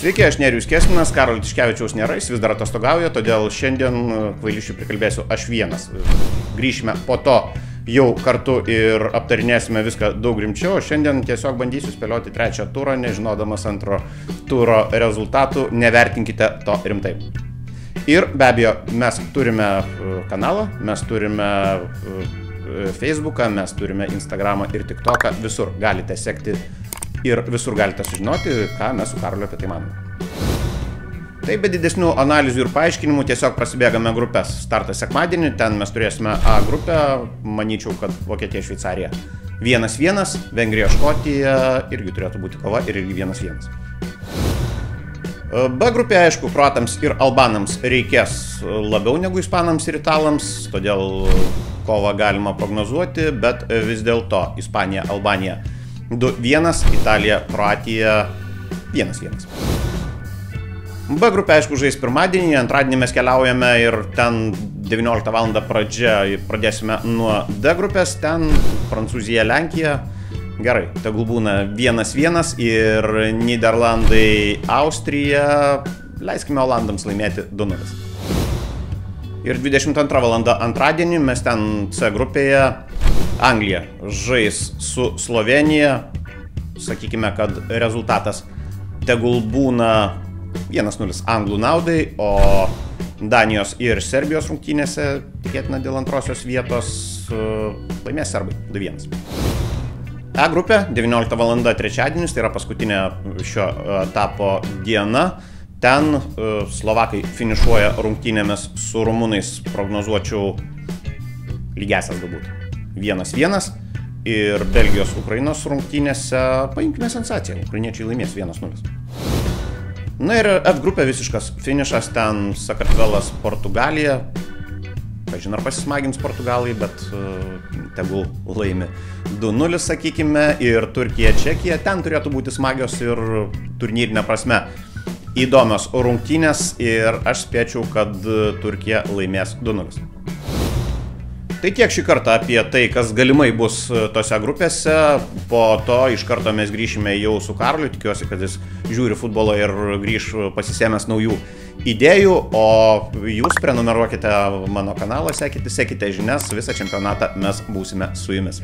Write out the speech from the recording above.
Sveiki, aš Nerijus Kesminas, Karolio Tiškevičiaus nėra, jis vis dar atostogauja, todėl šiandien kvailišių prikalbėsiu aš vienas. Grįšime po to jau kartu ir aptarinėsime viską daug rimčiau. Šiandien tiesiog bandysiu spėlioti trečią turą, nežinodamas antro turo rezultatų, nevertinkite to rimtai. Ir be abejo, mes turime kanalą, mes turime Facebooką, mes turime Instagramą ir TikToką, visur galite sekti ir visur galite sužinoti, ką mes su Karoliu apie tai manome. Tai be didesnių analizių ir paaiškinimų tiesiog prasibėgame grupės. Startas sekmadienį, ten mes turėsime A grupę, manyčiau, kad Vokietija, Šveicarija 1-1, Vengrija, Škotija irgi turėtų būti kova ir irgi 1-1. B grupė, aišku, kroatams ir albanams reikės labiau negu ispanams ir italams, todėl kovą galima prognozuoti, bet vis dėlto Ispanija, Albanija 2-1, Italija, Kroatija 1-1. B grupė, aišku, žais pirmadienį, antradienį mes keliaujame ir ten 19 val. Pradėsime nuo D grupės, ten Prancūzija, Lenkija. Gerai, tegul būna 1-1 ir Nyderlandai, Austrija, leiskime Olandams laimėti 2-0. Ir 22 val. Antradienį mes ten C grupėje, Anglija žais su Slovenija, sakykime, kad rezultatas tegul būna 1-0 anglų naudai, o Danijos ir Serbijos rungtynėse, tikėtina dėl antrosios vietos, laimės serbai 2-1. E grupė, 19 val. Trečiadienis, tai yra paskutinė šio etapo diena. Ten slovakai finišuoja rungtynėmis su rumunais, prognozuočiau lygiasias galbūt 1-1. Ir Belgijos Ukrainos rungtynėse paimkime sensaciją, ukrainiečiai laimės 1-0. Na ir F grupė visiškas finišas, ten Sakartvelas, Portugalija. Kažin ar pasismagins portugalai, bet tegul laimi 2-0, sakykime, ir Turkija, Čekija. Ten turėtų būti smagios ir turnyrinė prasme įdomios rungtynės ir aš spėčiau, kad Turkija laimės 2-0. Tai tiek šį kartą apie tai, kas galimai bus tose grupėse. Po to iš karto mes grįšime jau su Karoliu, tikiuosi, kad jis žiūri futbolą ir grįš pasisėmęs naujų idėjų, o jūs prenumeruokite mano kanalą, sekite žinias, visą čempionatą mes būsime su jumis.